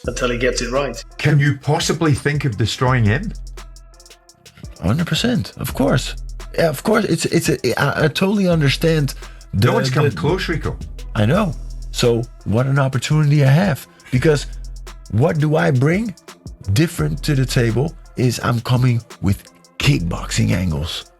until he gets it right. Can you possibly think of destroying him? 100%, of course. Yeah, of course. I totally understand. No one's come close, Rico. I know. So what an opportunity I have. Because what do I bring different to the table is I'm coming with kickboxing angles.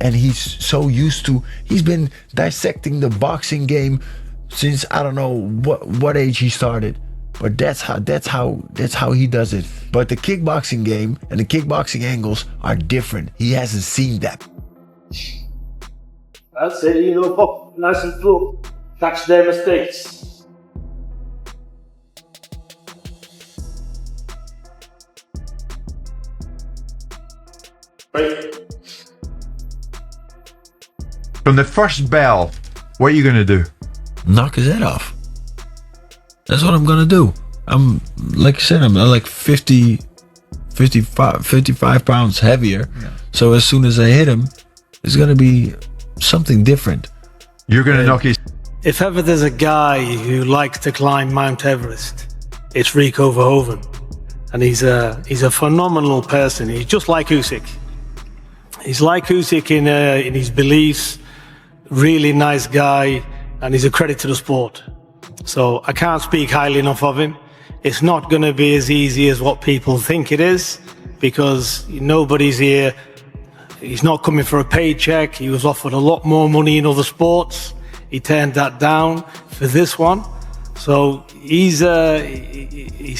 And he's so used to, he's been dissecting the boxing game since I don't know what age he started. But that's how he does it. But the kickboxing game and the kickboxing angles are different. He hasn't seen that. That's it, pop nice and slow. Catch their mistakes. Right. From the first bell, what are you going to do? Knock his head off. That's what I'm gonna do. I'm like I said, I'm like 55 pounds heavier. Yeah. So as soon as I hit him, it's gonna be something different. You're gonna knock his. If ever there's a guy who likes to climb Mount Everest, it's Rico Verhoeven, and he's a phenomenal person. He's just like Usyk. He's like Usyk in his beliefs. Really nice guy, and he's a credit to the sport. So I can't speak highly enough of him. It's not going to be as easy as what people think it is, because nobody's here. He's not coming for a paycheck. He was offered a lot more money in other sports. He turned that down for this one. So he's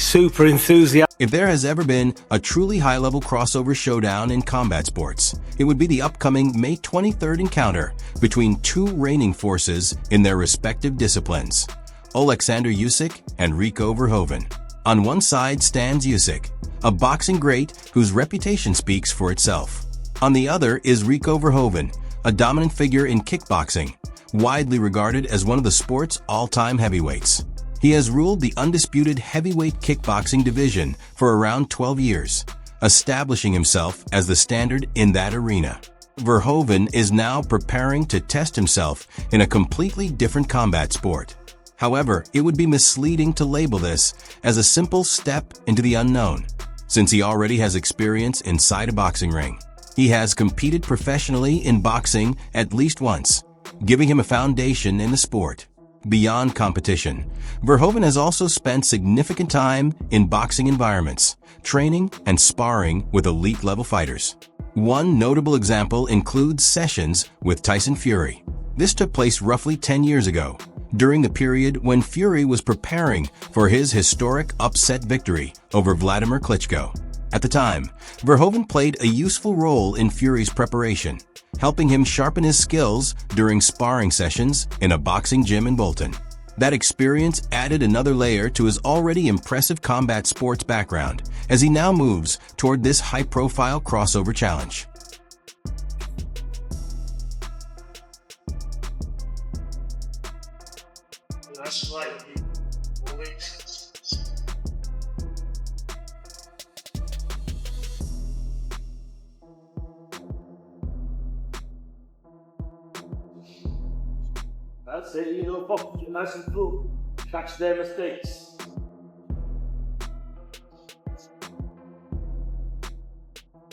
super enthusiastic. If there has ever been a truly high-level crossover showdown in combat sports, it would be the upcoming May 23rd encounter between two reigning forces in their respective disciplines. Oleksandr Usyk and Rico Verhoeven. On one side stands Usyk, a boxing great whose reputation speaks for itself. On the other is Rico Verhoeven, a dominant figure in kickboxing, widely regarded as one of the sport's all-time heavyweights. He has ruled the Undisputed heavyweight kickboxing division for around 12 years, establishing himself as the standard in that arena. Verhoeven is now preparing to test himself in a completely different combat sport. However, it would be misleading to label this as a simple step into the unknown, since he already has experience inside a boxing ring. He has competed professionally in boxing at least once, giving him a foundation in the sport. Beyond competition, Verhoeven has also spent significant time in boxing environments, training and sparring with elite-level fighters. One notable example includes sessions with Tyson Fury. This took place roughly 10 years ago, during the period when Fury was preparing for his historic upset victory over Vladimir Klitschko. At the time, Verhoeven played a useful role in Fury's preparation, helping him sharpen his skills during sparring sessions in a boxing gym in Bolton. That experience added another layer to his already impressive combat sports background as he now moves toward this high-profile crossover challenge. That's right. That's it, pop nice and slow. Catch their mistakes.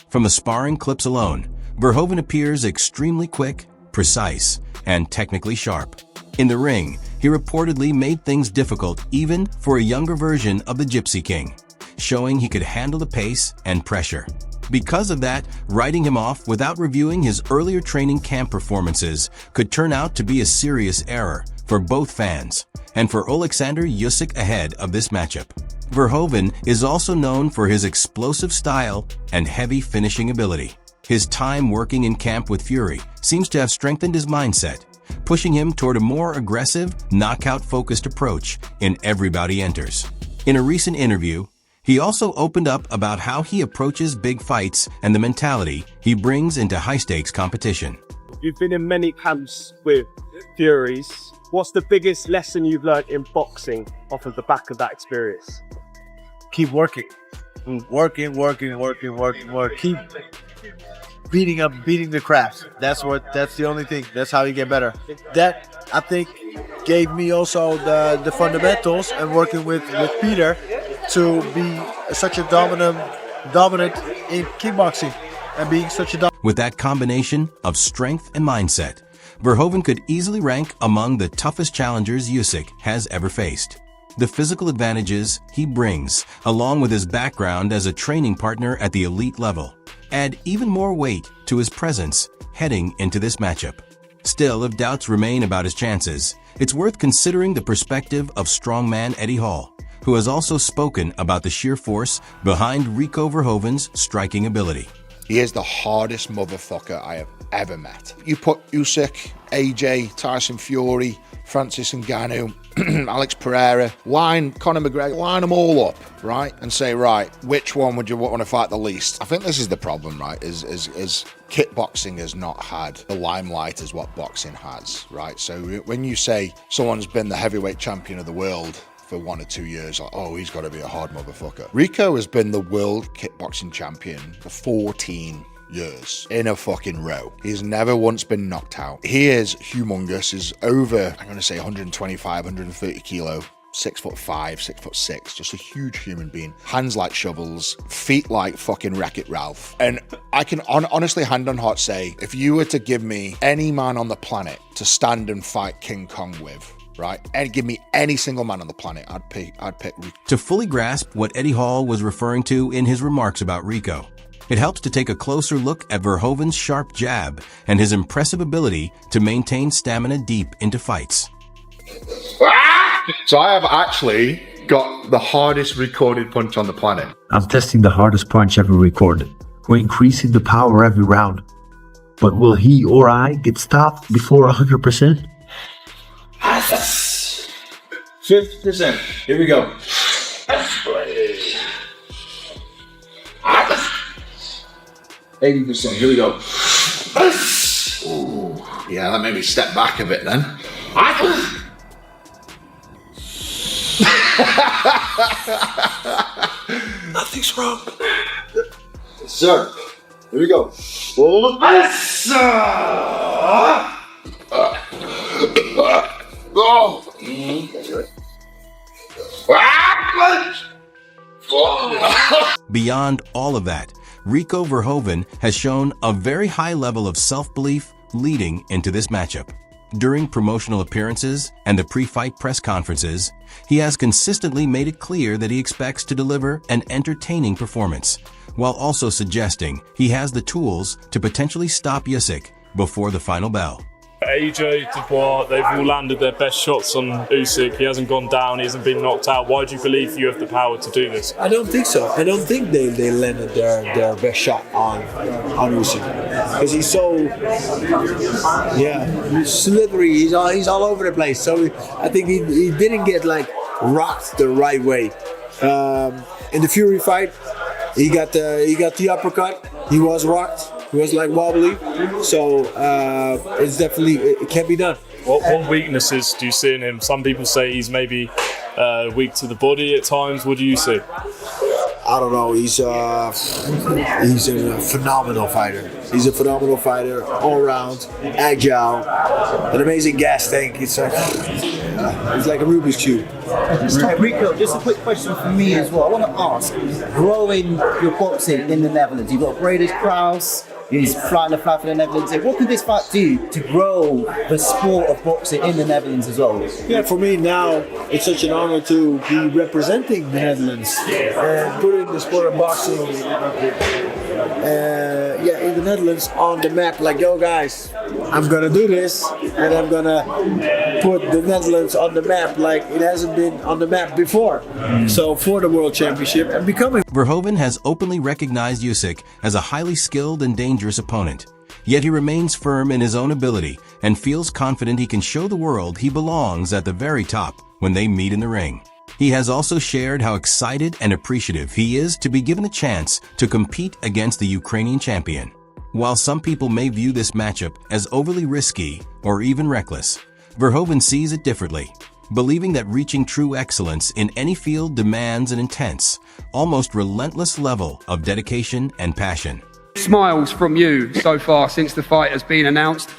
From the sparring clips alone, Verhoeven appears extremely quick, precise, and technically sharp. In the ring, he reportedly made things difficult even for a younger version of the Gypsy King, showing he could handle the pace and pressure. Because of that, writing him off without reviewing his earlier training camp performances could turn out to be a serious error for both fans and for Oleksandr Usyk ahead of this matchup. Verhoeven is also known for his explosive style and heavy finishing ability. His time working in camp with Fury seems to have strengthened his mindset, pushing him toward a more aggressive, knockout-focused approach in every bout he enters. In a recent interview, he also opened up about how he approaches big fights and the mentality he brings into high-stakes competition. You've been in many camps with Furies. What's the biggest lesson you've learned in boxing off of the back of that experience? Keep working. Working. Keep beating the craft. That's the only thing. That's how you get better. That, I think, gave me also the fundamentals, and working with Peter to be such a dominant in kickboxing and being such a With that combination of strength and mindset, Verhoeven could easily rank among the toughest challengers Usyk has ever faced. The physical advantages he brings, along with his background as a training partner at the elite level, add even more weight to his presence heading into this matchup. Still, if doubts remain about his chances, it's worth considering the perspective of strongman Eddie Hall, who has also spoken about the sheer force behind Rico Verhoeven's striking ability. He is the hardest motherfucker I have ever met. You put Usyk, AJ, Tyson Fury, Francis Ngannou, Alex Pereira, Conor McGregor, line them all up, right? And say, right, which one would you want to fight the least? I think this is the problem, right? Is kickboxing has not had the limelight as what boxing has, right? So when you say someone's been the heavyweight champion of the world for 1 or 2 years, like, oh, he's got to be a hard motherfucker. Rico has been the world kickboxing champion for 14 years in a fucking row. He's never once been knocked out. He is humongous. He's over, I'm going to say 125, 130 kilo. 6'5", 6'6", just a huge human being. Hands like shovels, feet like fucking Wreck-It Ralph. And I can honestly, hand on heart, say, if you were to give me any man on the planet to stand and fight King Kong with, right, and give me any single man on the planet, I'd pick Rico. To fully grasp what Eddie Hall was referring to in his remarks about Rico, it helps to take a closer look at Verhoeven's sharp jab and his impressive ability to maintain stamina deep into fights. So I have actually got the hardest recorded punch on the planet. I'm testing the hardest punch ever recorded. We're increasing the power every round. But will he or I get stopped before 100%? 50%. Here we go. 80%. Here we go. Ooh. Yeah, that made me step back a bit then. Nothing's wrong. Sir, here we go. Beyond all of that, Rico Verhoeven has shown a very high level of self-belief leading into this matchup. During promotional appearances and the pre-fight press conferences, he has consistently made it clear that he expects to deliver an entertaining performance, while also suggesting he has the tools to potentially stop Usyk before the final bell. AJ, Dubois, they've all landed their best shots on Usyk. He hasn't gone down, he hasn't been knocked out. Why do you believe you have the power to do this? I don't think so. I don't think they landed their best shot on Usyk. Because he's so, he's slithery, he's all over the place. So I think he didn't get like rocked the right way. In the Fury fight, he got the uppercut, he was rocked. He was like wobbly, so it's definitely, it can be done. What weaknesses do you see in him? Some people say he's maybe weak to the body at times. What do you see? I don't know. He's a phenomenal fighter. He's a phenomenal fighter, all around, agile, an amazing gas tank. It's like a Rubik's Cube. Rico, just a quick question from me as well. I want to ask, growing your boxing in the Netherlands, you've got Breders Kraus, he's flying the flag for the Netherlands. What can this fight do to grow the sport of boxing in the Netherlands as well? Yeah, for me now, it's such an honor to be representing the Netherlands and putting the sport of boxing in the Netherlands on the map. Like, yo guys, I'm gonna do this and I'm gonna put the Netherlands on the map like it hasn't been on the map before. So for the World Championship and becoming. Verhoeven has openly recognized Usyk as a highly skilled and dangerous opponent. Yet he remains firm in his own ability and feels confident he can show the world he belongs at the very top when they meet in the ring. He has also shared how excited and appreciative he is to be given the chance to compete against the Ukrainian champion. While some people may view this matchup as overly risky or even reckless, Verhoeven sees it differently, believing that reaching true excellence in any field demands an intense, almost relentless level of dedication and passion. Smiles from you so far since the fight has been announced.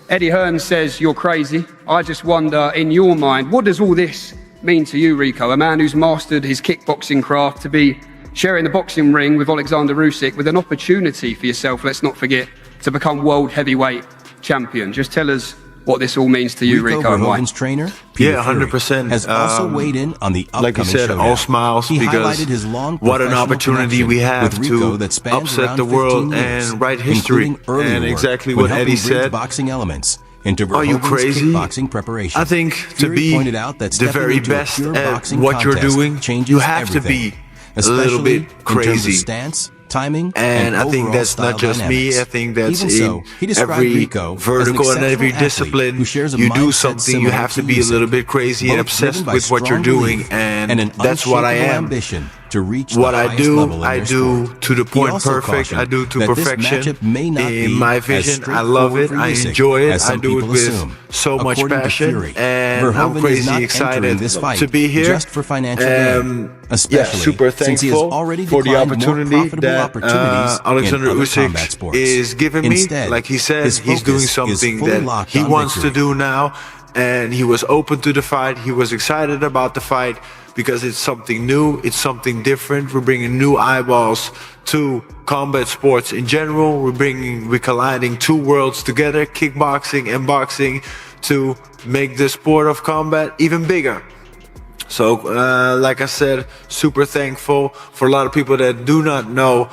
Eddie Hearn says you're crazy. I just wonder, in your mind, what does all this mean to you, Rico? A man who's mastered his kickboxing craft, to be sharing the boxing ring with Oleksandr Usyk, with an opportunity for yourself, let's not forget, to become world heavyweight champion. Just tell us what this all means to you, Rico, and why. Verhoeven's trainer, Yeah, 100%. has also weighed in on the upcoming like you said, showdown. all smiles, He because highlighted his long what an professional opportunity we connection have with Rico to that spans upset around the world 15 years, and write history. including early And work exactly when what helping Eddie bridge said. boxing elements into Are you Verhoeven's crazy? kickboxing preparation. I think to Fury be pointed out that the stepping very into a best pure at boxing what you're contest doing, changes you have everything, to be a little especially bit in terms of crazy. stance, timing, And I think overall that's style not just dynamics. me. I think that's Even so, he in described every Rico as an vertical and exceptional every athlete discipline. who shares a You do mindset something, you similar have to to be a Usyk, little bit crazy and both driven obsessed by with what you're strong doing, belief and an that's what I unshakable am. ambition to reach What the I highest do, level in I their do sport. to the He point also perfect. I cautioned do to that this perfection. matchup may not In be my as vision, I love straightforward it. for I Usyk enjoy it. as I some do it people with assume. so much According to passion, Fury, and Verhoeven I'm is crazy not excited entering this fight to be here. just for financial gain, especially yeah, super since he has thankful already for the declined more opportunity profitable that opportunities in Oleksandr other combat Usyk sports. is giving me. Instead, Like he said, his he's doing focus is something fully that locked he on wants victory. to do now, and he was open to the fight. He was excited about the fight because it's something new, it's something different. We're bringing new eyeballs to combat sports in general. We're colliding two worlds together, kickboxing and boxing, to make the sport of combat even bigger. So, like I said, super thankful. For a lot of people that do not know,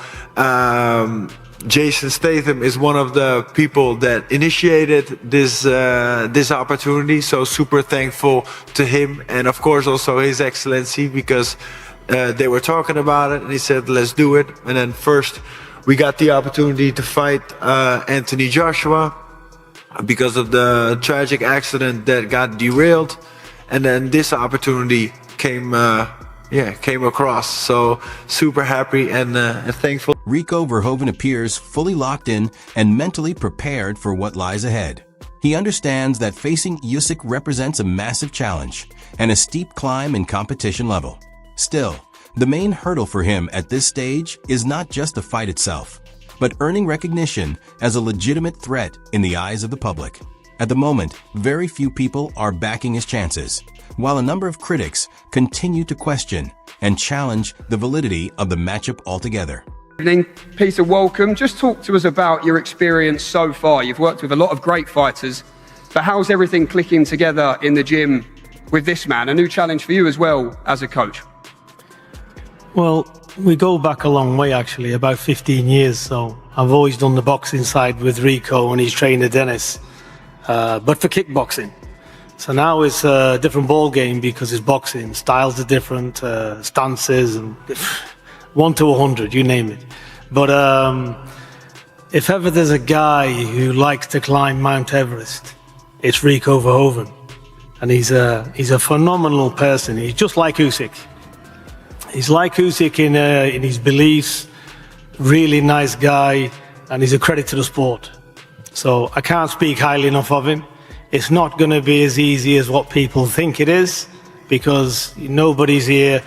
Jason Statham is one of the people that initiated this opportunity. So super thankful to him, and of course also His Excellency, because they were talking about it and he said, let's do it. And then first we got the opportunity to fight Anthony Joshua because of the tragic accident that got derailed. And then this opportunity came across. So super happy and thankful. Rico Verhoeven appears fully locked in and mentally prepared for what lies ahead. He understands that facing Usyk represents a massive challenge and a steep climb in competition level. Still, the main hurdle for him at this stage is not just the fight itself, but earning recognition as a legitimate threat in the eyes of the public. At the moment, very few people are backing his chances, while a number of critics continue to question and challenge the validity of the matchup altogether. Good evening, Peter, welcome. Just talk to us about your experience so far. You've worked with a lot of great fighters, but how's everything clicking together in the gym with this man? A new challenge for you as well as a coach. Well, we go back a long way, actually, about 15 years. So I've always done the boxing side with Rico and his trainer Dennis, but for kickboxing. So now it's a different ball game because it's boxing. Styles are different, stances, and 1 to 100, you name it. But if ever there's a guy who likes to climb Mount Everest, it's Rico Verhoeven, and he's a phenomenal person. He's just like Usyk. He's like Usyk in his beliefs. Really nice guy, and he's a credit to the sport. So I can't speak highly enough of him. It's not going to be as easy as what people think it is, because nobody's here.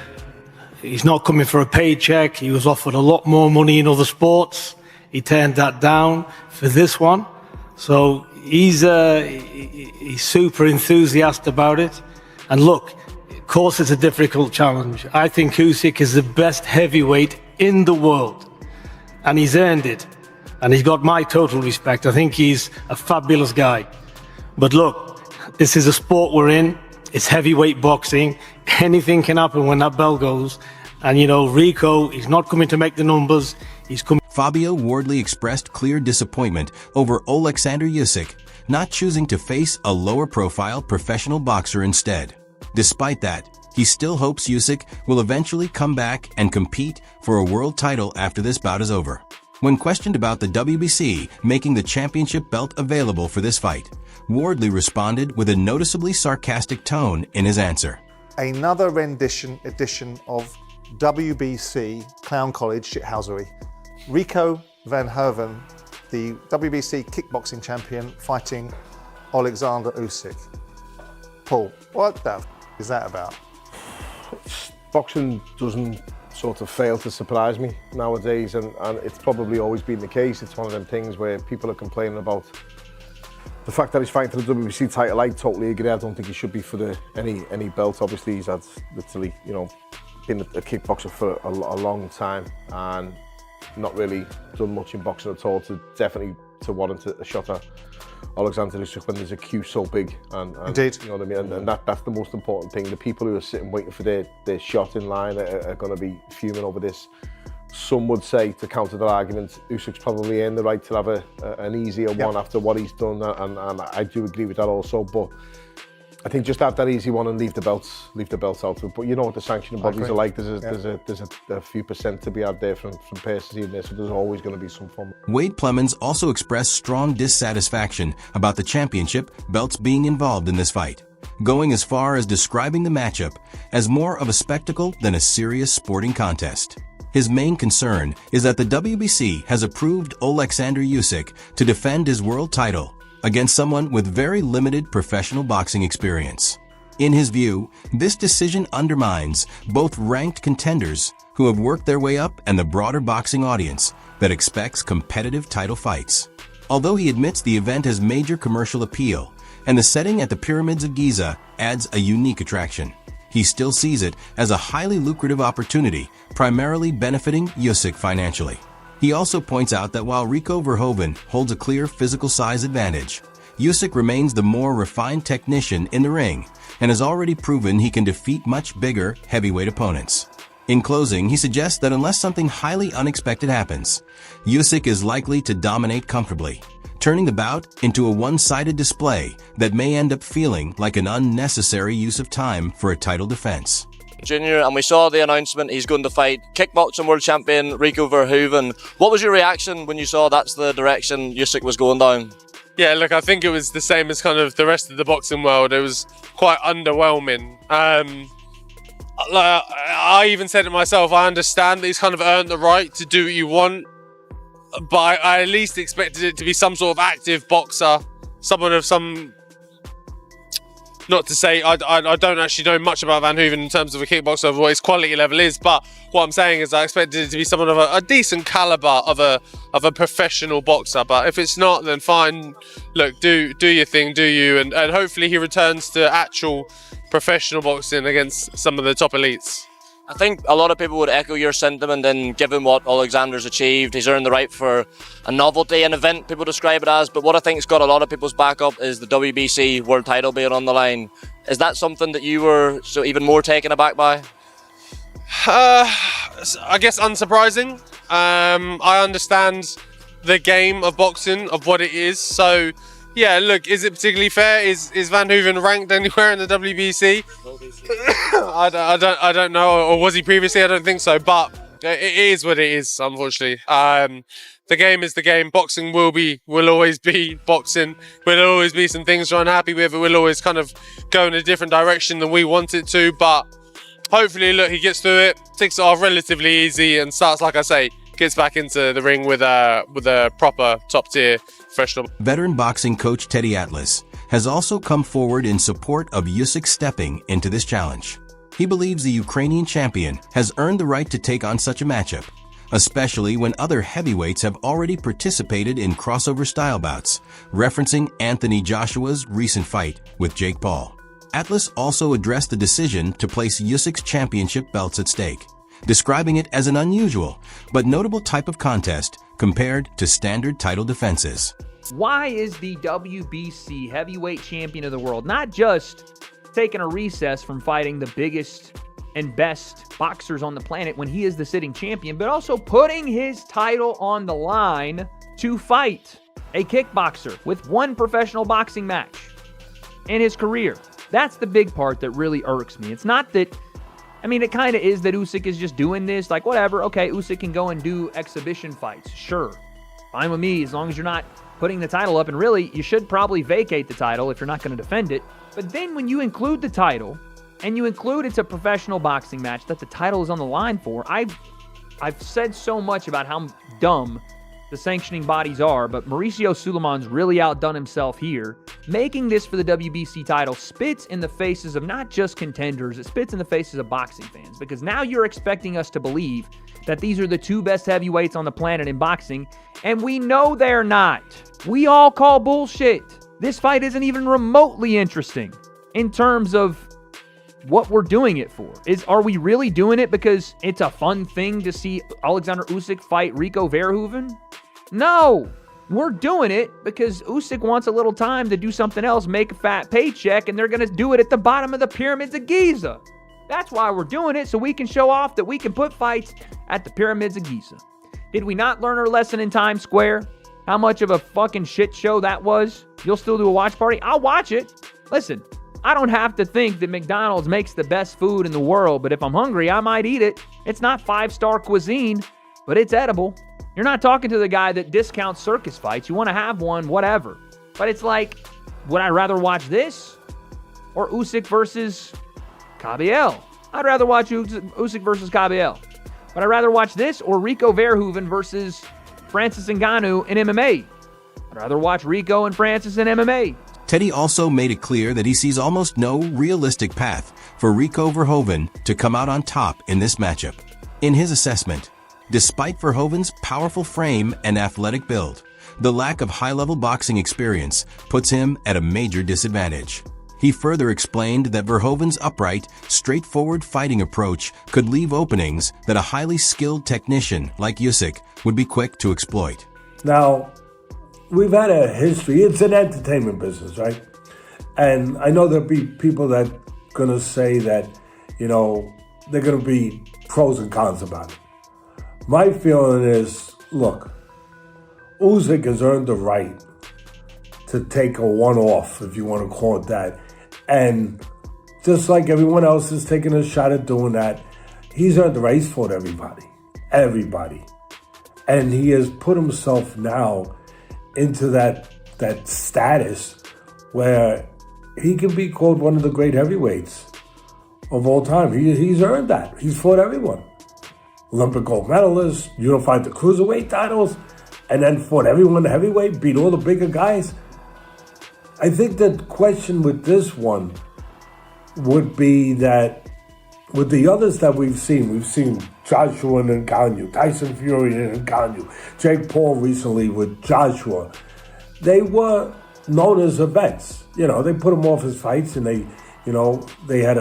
He's not coming for a paycheck. He was offered a lot more money in other sports. He turned that down for this one. So he's super enthusiastic about it. And look, of course it's a difficult challenge. I think Usyk is the best heavyweight in the world, and he's earned it. And he's got my total respect. I think he's a fabulous guy. But look, this is a sport we're in. It's heavyweight boxing. Anything can happen when that bell goes. And you know, Rico, he's not coming to make the numbers. He's coming. Fabio Wardley expressed clear disappointment over Oleksandr Usyk not choosing to face a lower-profile professional boxer instead. Despite that, he still hopes Usyk will eventually come back and compete for a world title after this bout is over. When questioned about the WBC making the championship belt available for this fight, Wardley responded with a noticeably sarcastic tone in his answer. Another edition of WBC Clown College shithousery. Rico Verhoeven, the WBC kickboxing champion, fighting Oleksandr Usyk. Paul, what the is that about? Boxing doesn't sort of fail to surprise me nowadays, and it's probably always been the case. It's one of them things where people are complaining about The fact that he's fighting for the WBC title, I totally agree. I don't think he should be for any belt. Obviously, he's had literally, you know, been a kickboxer for a long time and not really done much in boxing at all to warrant a shot at Oleksandr Usyk when there's a queue so big. And Indeed. You know what I mean? And that's the most important thing. The people who are sitting waiting for their shot in line are going to be fuming over this. Some would say, to counter that argument, Usyk's probably earned the right to have an easier one after what he's done, and I do agree with that also. But I think just have that easy one and leave the belts out. But you know what the sanctioning bodies are like. There's a few percent to be had there from persons in there, so there's always going to be some fun. Wade Plemons also expressed strong dissatisfaction about the championship belts being involved in this fight, going as far as describing the matchup as more of a spectacle than a serious sporting contest. His main concern is that the WBC has approved Oleksandr Usyk to defend his world title against someone with very limited professional boxing experience. In his view, this decision undermines both ranked contenders who have worked their way up and the broader boxing audience that expects competitive title fights. Although he admits the event has major commercial appeal and the setting at the Pyramids of Giza adds a unique attraction, he still sees it as a highly lucrative opportunity, primarily benefiting Usyk financially. He also points out that while Rico Verhoeven holds a clear physical size advantage, Usyk remains the more refined technician in the ring and has already proven he can defeat much bigger heavyweight opponents. In closing, he suggests that unless something highly unexpected happens, Usyk is likely to dominate comfortably, turning the bout into a one-sided display that may end up feeling like an unnecessary use of time for a title defense. Junior, and we saw the announcement he's going to fight kickboxing world champion Rico Verhoeven. What was your reaction when you saw that's the direction Usyk was going down? Yeah, look, I think it was the same as kind of the rest of the boxing world. It was quite underwhelming. I even said it myself, I understand that he's kind of earned the right to do what you want, but I at least expected it to be some sort of active boxer, someone of some... Not to say I don't actually know much about Van Hooven in terms of a kickboxer, of what his quality level is, but what I'm saying is I expected it to be someone of a decent caliber of a professional boxer. But if it's not, then fine. Look, do your thing, do you, and hopefully he returns to actual professional boxing against some of the top elites. I think a lot of people would echo your sentiment, and given what Oleksandr's achieved, he's earned the right for a novelty, an event people describe it as. But what I think's got a lot of people's backup is the WBC world title being on the line. Is that something that you were even more taken aback by? I guess unsurprising. I understand the game of boxing, of what it is. So yeah, look, is it particularly fair? Is Van Hooven ranked anywhere in the WBC? I don't know, or was he previously? I don't think so, but it is what it is, unfortunately. The game is the game. Boxing will always be boxing. Will always be some things we're unhappy with. It will always kind of go in a different direction than we want it to, but hopefully, look, he gets through it, takes it off relatively easy, and starts, like I say, gets back into the ring with a proper top-tier professional. Veteran boxing coach Teddy Atlas has also come forward in support of Usyk stepping into this challenge. He believes the Ukrainian champion has earned the right to take on such a matchup, especially when other heavyweights have already participated in crossover style bouts, referencing Anthony Joshua's recent fight with Jake Paul. Atlas also addressed the decision to place Usyk's championship belts at stake, describing it as an unusual but notable type of contest compared to standard title defenses. Why is the WBC heavyweight champion of the world not just taking a recess from fighting the biggest and best boxers on the planet when he is the sitting champion, but also putting his title on the line to fight a kickboxer with one professional boxing match in his career? That's the big part that really irks me. It's not that, I mean, it kind of is that Usyk is just doing this, like, whatever, okay, Usyk can go and do exhibition fights, sure, fine with me, as long as you're not putting the title up, and really, you should probably vacate the title if you're not going to defend it. But then when you include the title, and you include it's a professional boxing match that the title is on the line for, I've said so much about how dumb the sanctioning bodies are, but Mauricio Sulaiman's really outdone himself here. Making this for the WBC title spits in the faces of not just contenders, it spits in the faces of boxing fans, because now you're expecting us to believe that these are the two best heavyweights on the planet in boxing, and we know they're not. We all call bullshit. this fight isn't even remotely interesting in terms of what we're doing it for. Are we really doing it because it's a fun thing to see Oleksandr Usyk fight Rico Verhoeven? No, we're doing it because Usyk wants a little time to do something else, make a fat paycheck, and they're going to do it at the bottom of the pyramids of Giza. That's why we're doing it, so we can show off that we can put fights at the pyramids of Giza. Did we not learn our lesson in Times Square? How much of a fucking shit show that was? You'll still do a watch party? I'll watch it. Listen, I don't have to think that McDonald's makes the best food in the world, but if I'm hungry, I might eat it. It's not 5-star cuisine, but it's edible. You're not talking to the guy that discounts circus fights. You want to have one, whatever. But it's like, would I rather watch this or Usyk versus Kabiel? I'd rather watch Usyk versus Kabiel. But I'd rather watch this or Rico Verhoeven versus Francis Ngannou in MMA. I'd rather watch Rico and Francis in MMA. Teddy also made it clear that he sees almost no realistic path for Rico Verhoeven to come out on top in this matchup. In his assessment, despite Verhoeven's powerful frame and athletic build, the lack of high-level boxing experience puts him at a major disadvantage. He further explained that Verhoeven's upright, straightforward fighting approach could leave openings that a highly skilled technician like Usyk would be quick to exploit. Now, we've had a history. It's an entertainment business, right? And I know there'll be people that are going to say that, they're going to be pros and cons about it. My feeling is, look, Usyk has earned the right to take a one-off, if you want to call it that. And just like everyone else is taking a shot at doing that, he's earned the right. He's fought everybody. Everybody. And he has put himself now into that status where he can be called one of the great heavyweights of all time. He's earned that. He's fought everyone. Olympic gold medalist, unified the cruiserweight titles, and then fought everyone heavyweight, beat all the bigger guys. I think the question with this one would be that with the others that we've seen Joshua and Ngannou, Tyson Fury and Ngannou, Jake Paul recently with Joshua, they were known as events. They put him off his fights, and they had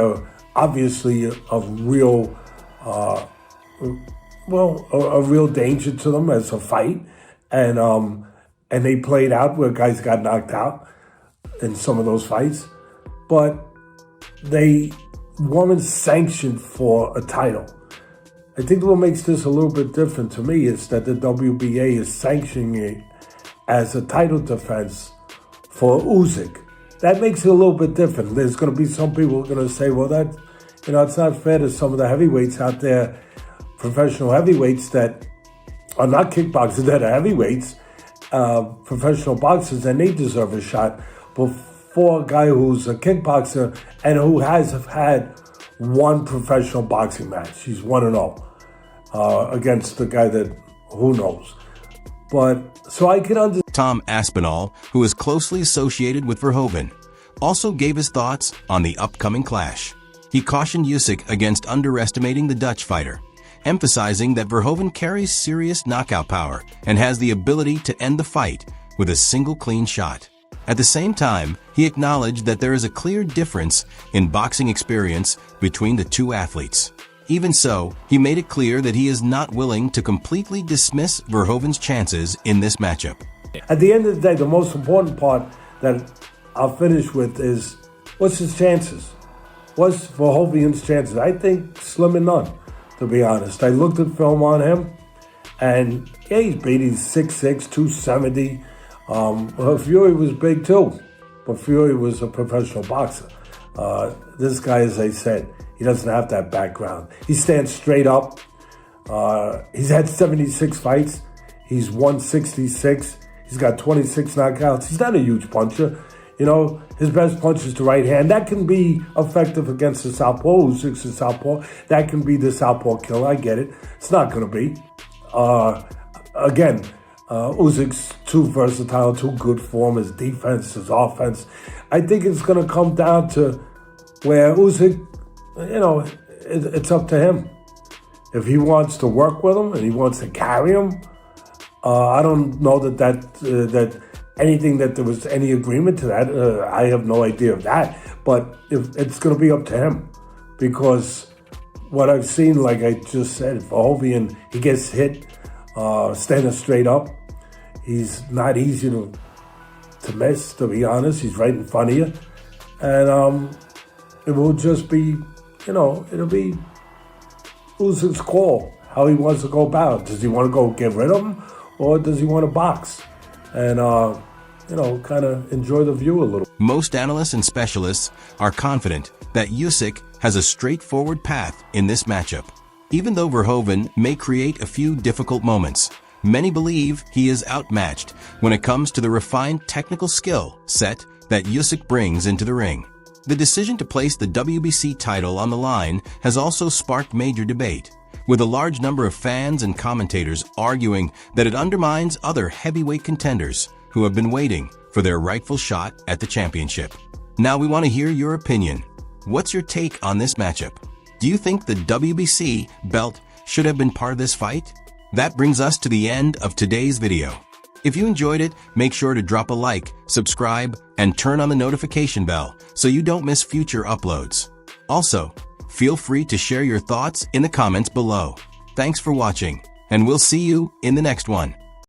obviously a real, a real danger to them as a fight, and they played out where guys got knocked out in some of those fights, but they weren't sanctioned for a title. I think what makes this a little bit different to me is that the WBA is sanctioning it as a title defense for Usyk. That makes it a little bit different. There's going to be some people who are going to say, well, that, it's not fair to some of the heavyweights out there, professional heavyweights that are not kickboxers, that are heavyweights, professional boxers, and they deserve a shot. But for a guy who's a kickboxer and who has had one professional boxing match, he's 1-0 against the guy that, who knows. But, so I can understand. Tom Aspinall, who is closely associated with Verhoeven, also gave his thoughts on the upcoming clash. He cautioned Usyk against underestimating the Dutch fighter, emphasizing that Verhoeven carries serious knockout power and has the ability to end the fight with a single clean shot. At the same time, he acknowledged that there is a clear difference in boxing experience between the two athletes. Even so, he made it clear that he is not willing to completely dismiss Verhoeven's chances in this matchup. At the end of the day, the most important part that I'll finish with is, what's his chances? What's Verhoeven's chances? I think slim and none, to be honest. I looked at film on him, and yeah, he's big. He's 6'6", 270. Fury was big too, but Fury was a professional boxer. This guy, as I said, he doesn't have that background. He stands straight up. He's had 76 fights. He's won 66. He's got 26 knockouts. He's not a huge puncher. His best punch is the right hand. That can be effective against the southpaw. Usyk's a southpaw. That can be the southpaw killer. I get it. It's not going to be. Usyk's too versatile, too good for him. His defense, his offense. I think it's going to come down to where Usyk, it's up to him. If he wants to work with him and he wants to carry him, I don't know that anything that there was any agreement to that. I have no idea of that. But if it's going to be up to him, because what I've seen, like I just said, Verhoeven, he gets hit standing straight up. He's not easy to miss, to be honest. He's right in front of you. And it will just be, it'll be Usyk's call, how he wants to go about. Does he want to go get rid of him, or does he want to box? And, kind of enjoy the view a little. Most analysts and specialists are confident that Usyk has a straightforward path in this matchup. Even though Verhoeven may create a few difficult moments, many believe he is outmatched when it comes to the refined technical skill set that Usyk brings into the ring. The decision to place the WBC title on the line has also sparked major debate, with a large number of fans and commentators arguing that it undermines other heavyweight contenders who have been waiting for their rightful shot at the championship. Now we want to hear your opinion. What's your take on this matchup? Do you think the WBC belt should have been part of this fight? That brings us to the end of today's video. If you enjoyed it, make sure to drop a like, subscribe, and turn on the notification bell so you don't miss future uploads. Also, feel free to share your thoughts in the comments below. Thanks for watching, and we'll see you in the next one.